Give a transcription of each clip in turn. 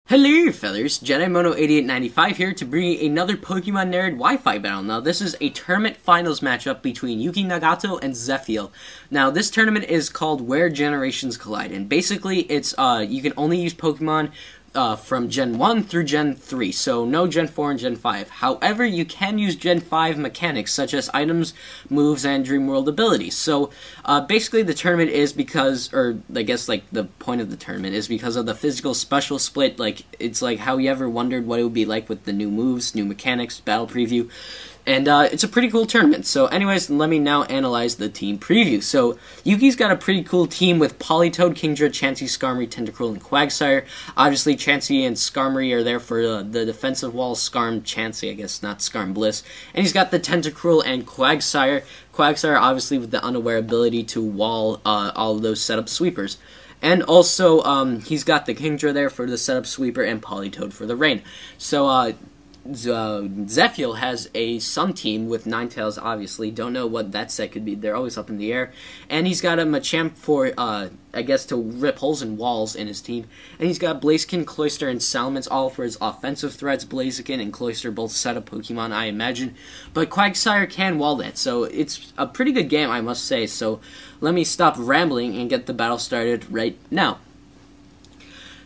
Hello fellas, JediMono8895 here to bring you another Pokemon Narrated Wi-Fi battle. Now this is a tournament finals matchup between Yuki Nagato and Zephiell. Now this tournament is called Where Generations Collide, and basically it's you can only use Pokemon from Gen 1 through Gen 3, so no Gen 4 and Gen 5. However, you can use Gen 5 mechanics, such as items, moves, and Dream World abilities. So, basically the tournament is because, or I guess, like, the point of the tournament is because of the physical special split. Like, it's like how you ever wondered what it would be like with the new moves, new mechanics, battle preview. And it's a pretty cool tournament. So anyways, let me now analyze the team preview. So Yuki's got a pretty cool team with Politoed, Kingdra, Chansey, Skarmory, Tentacruel, and Quagsire. Obviously, Chansey and Skarmory are there for the defensive wall. Skarm Chansey, I guess, not Skarm Bliss. And he's got the Tentacruel and Quagsire. Quagsire, obviously, with the unaware ability to wall all of those setup sweepers. And also, he's got the Kingdra there for the setup sweeper and Politoed for the rain. So, Zephiell has a Sun team with Ninetales, obviously. Don't know what that set could be. They're always up in the air. And he's got a Machamp for, I guess, to rip holes in walls in his team. And he's got Blaziken, Cloyster, and Salamence, all for his offensive threats. Blaziken and Cloyster both set up Pokemon, I imagine. But Quagsire can wall that, so it's a pretty good game, I must say. So let me stop rambling and get the battle started right now.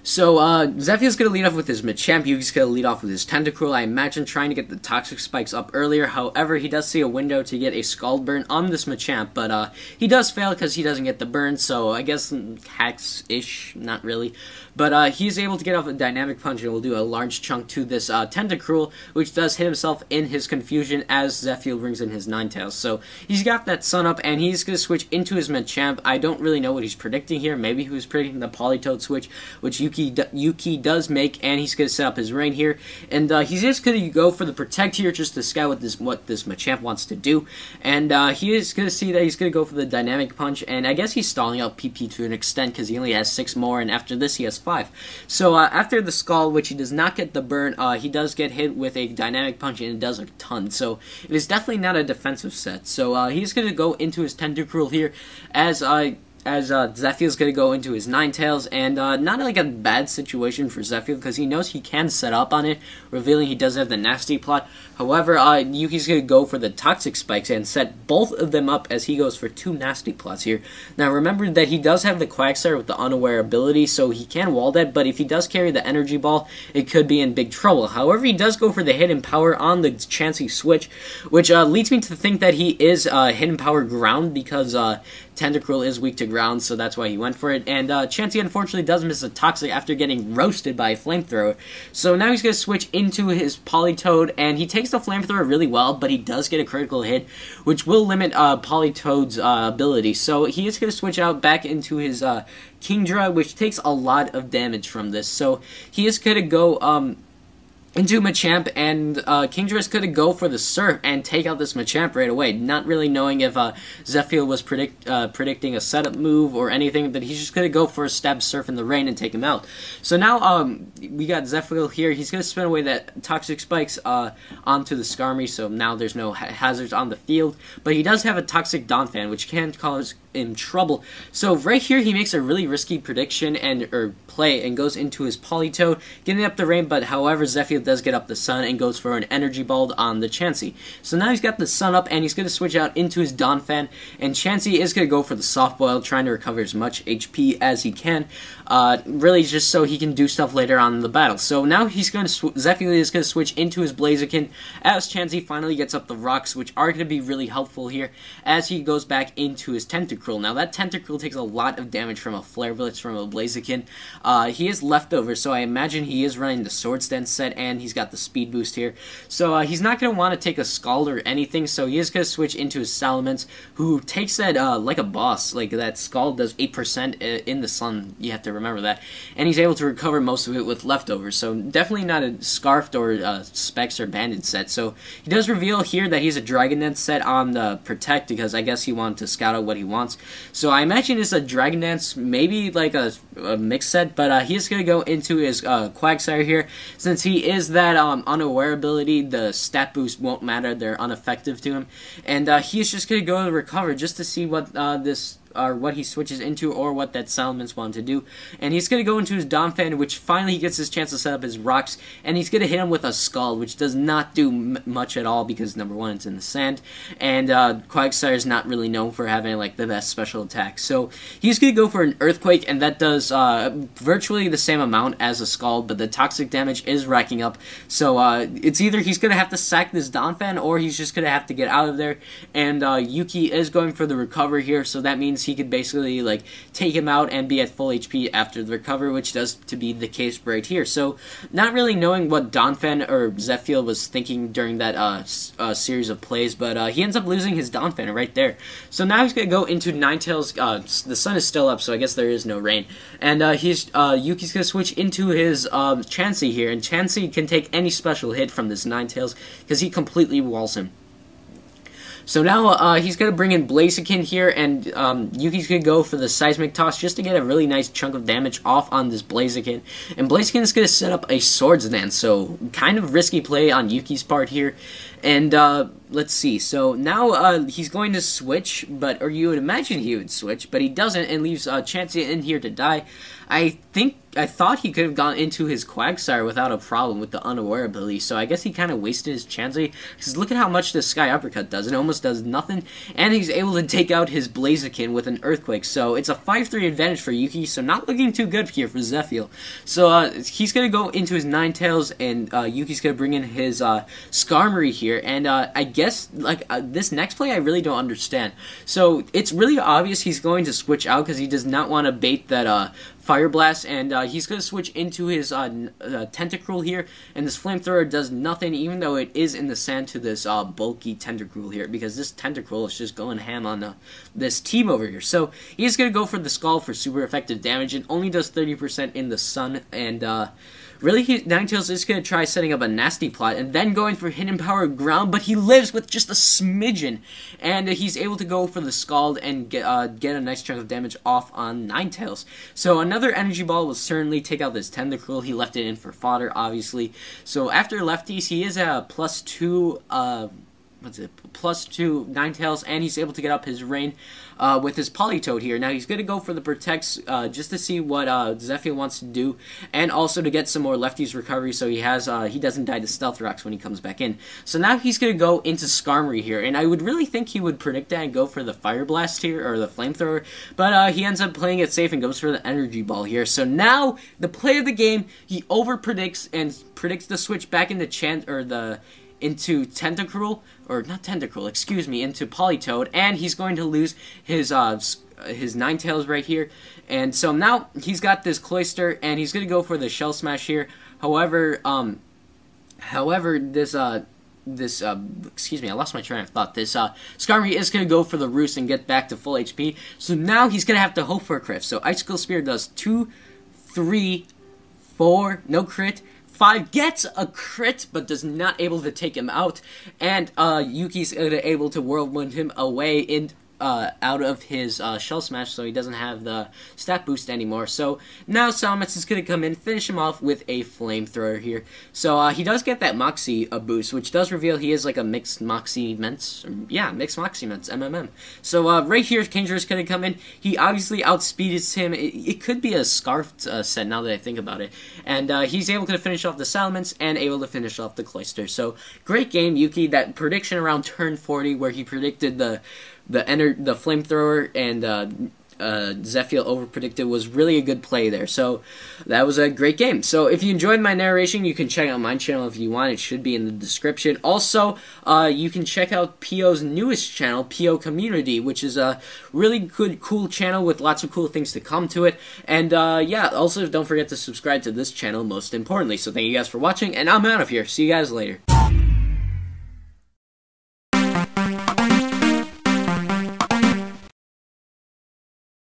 So, Zephiell's going to lead off with his Machamp, Yuki's going to lead off with his Tentacruel, I imagine trying to get the Toxic Spikes up earlier. However, he does see a window to get a Scald Burn on this Machamp, but he does fail because he doesn't get the burn, so I guess hacks-ish, not really. But he's able to get off a Dynamic Punch and will do a large chunk to this Tentacruel, which does hit himself in his confusion as Zephiell brings in his Ninetales. So, he's got that Sun Up, and he's going to switch into his Machamp. I don't really know what he's predicting here. Maybe he was predicting the Politoed switch, which Yuki does make, and he's going to set up his rain here, and he's just going to go for the Protect here just to scout what this Machamp wants to do, and he is going to see that he's going to go for the Dynamic Punch, and I guess he's stalling out PP to an extent because he only has 6 more, and after this he has 5. So after the Scald, which he does not get the burn, he does get hit with a Dynamic Punch, and it does a ton, so it is definitely not a defensive set. So he's going to go into his Tentacruel here as Zephiell's going to go into his Ninetales, and not like a bad situation for Zephiell because he knows he can set up on it, revealing he does have the Nasty Plot. However, Yuki's going to go for the Toxic Spikes and set both of them up as he goes for 2 Nasty Plots here. Now remember that he does have the Quagsire with the Unaware ability, so he can wall that, but if he does carry the Energy Ball, it could be in big trouble. However, he does go for the Hidden Power on the Chansey switch, which leads me to think that he is Hidden Power Ground because Tentacruel is weak to ground, so that's why he went for it. And Chansey unfortunately does miss a Toxic after getting roasted by a Flamethrower. So now he's going to switch into his Politoed, and he takes the Flamethrower really well, but he does get a critical hit, which will limit Politoed's ability. So he is going to switch out back into his Kingdra, which takes a lot of damage from this. So he is going to go into Machamp, and Kingdra is going to go for the Surf and take out this Machamp right away, not really knowing if Zephiell was predicting a setup move or anything, but he's just going to go for a Stab Surf in the rain and take him out. So now we got Zephiell here. He's going to spin away that Toxic Spikes onto the Skarmory, so now there's no hazards on the field, but he does have a Toxic Donphan, which can cause in trouble. So right here he makes a really risky prediction or play and goes into his Politoed, getting up the rain, but however Zephiell does get up the Sun and goes for an Energy Ball on the Chansey. So now he's got the Sun up and he's going to switch out into his Donphan, and Chansey is going to go for the Soft Boil, trying to recover as much HP as he can, really just so he can do stuff later on in the battle. So now he's going to Zephiell is going to switch into his Blaziken as Chansey finally gets up the Rocks, which are going to be really helpful here as he goes back into his Tentacruel. Now that Tentacruel takes a lot of damage from a Flare Blitz from a Blaziken. He is leftover, so I imagine he is running the Swords Dance set, and he's got the Speed Boost here. So he's not going to want to take a Scald or anything, so he is going to switch into his Salamence, who takes that like a boss. Like that Scald does 8% in the Sun, you have to remember that. And he's able to recover most of it with leftovers, so definitely not a Scarfed or Specs or Banded set. So he does reveal here that he's a Dragon Dance set on the Protect, because I guess he wanted to scout out what he wants. So I imagine it's a Dragon Dance, maybe like a mixed set, but he is going to go into his Quagsire here. Since he is that unaware ability, the stat boost won't matter, they're ineffective to him. And he is just going to go to recover just to see what this what he switches into or what that Salamence wanted to do. And he's going to go into his Donphan, which finally he gets his chance to set up his rocks, and he's going to hit him with a Scald, which does not do much at all because, number one, it's in the sand, and Quagsire is not really known for having like the best special attack. So he's going to go for an Earthquake, and that does virtually the same amount as a Scald, but the toxic damage is racking up. So it's either he's going to have to sack this Donphan, or he's just going to have to get out of there. And Yuki is going for the recover here, so that means he could basically like take him out and be at full HP after the recover, which does to be the case right here. So not really knowing what Donphan or Zephiell was thinking during that series of plays, but he ends up losing his Donphan right there. So now he's going to go into Ninetales. The sun is still up, so I guess there is no rain. And Yuki's going to switch into his Chansey here, and Chansey can take any special hit from this Ninetales because he completely walls him. So now he's going to bring in Blaziken here, and Yuki's going to go for the Seismic Toss just to get a really nice chunk of damage off on this Blaziken. And Blaziken is going to set up a Swords Dance, so kind of risky play on Yuki's part here. And let's see, so now he's going to switch, or you would imagine he would switch, but he doesn't, and leaves Chansey in here to die. I thought he could have gone into his Quagsire without a problem with the Unaware ability, so I guess he kind of wasted his Chansey, because look at how much this Sky Uppercut does. It almost does nothing, and he's able to take out his Blaziken with an Earthquake, so it's a 5-3 advantage for Yuki, so not looking too good here for Zephiell. So he's going to go into his Ninetales, and Yuki's going to bring in his Skarmory here, and I guess like this next play I really don't understand. So it's really obvious he's going to switch out because he does not want to bait that Fire Blast, and he's going to switch into his Tentacruel here, and this Flamethrower does nothing, even though it is in the sand, to this bulky Tentacruel here, because this Tentacruel is just going ham on this team over here. So he's going to go for the Scald for super effective damage. It only does 30% in the sun, and really, Ninetales is going to try setting up a nasty plot and then going for Hidden Power Ground, but he lives with just a smidgen, and he's able to go for the Scald and get a nice chunk of damage off on Ninetales. So another Energy Ball will certainly take out this Tentacruel. He left it in for fodder, obviously. So after lefties, he is at +2... +2 Ninetales, and he's able to get up his Rain with his Politoed here. Now he's going to go for the Protects just to see what Zephiell wants to do, and also to get some more lefties recovery so he doesn't die to Stealth Rocks when he comes back in. So now he's going to go into Skarmory here, and I would really think he would predict that and go for the Fire Blast here, or the Flamethrower, but he ends up playing it safe and goes for the Energy Ball here. So now, the play of the game, he over-predicts and predicts the switch back into into Tentacruel, or not Tentacruel, excuse me, into Politoed, and he's going to lose his Ninetales right here. And so now he's got this Cloyster, and he's going to go for the Shell Smash here. However, this excuse me, I lost my train of thought. This Skarmory is going to go for the Roost and get back to full HP. So now he's going to have to hope for a crit. So Icicle Spear does 2, 3, 4, no crit. 5 gets a crit, but does not able to take him out, and Yuki's able to Whirlwind him away out of his Shell Smash, so he doesn't have the stat boost anymore. So now Salamence is going to come in, finish him off with a Flamethrower here. So he does get that Moxie boost, which does reveal he is like a mixed Moxie Ments. Yeah, mixed Moxie Ments, MMM. So right here, Kingdra is going to come in. He obviously outspeeds him. It could be a Scarfed set now that I think about it. And he's able to finish off the Salamence and able to finish off the Cloyster. So great game, Yuki. That prediction around turn 40 where he predicted the Flamethrower and Zephiell overpredicted was really a good play there. So that was a great game. So if you enjoyed my narration, you can check out my channel if you want. It should be in the description. Also, you can check out PO's newest channel, PO Community, which is a really good, cool channel with lots of cool things to come to it. And yeah, also don't forget to subscribe to this channel, most importantly. So thank you guys for watching, and I'm out of here. See you guys later.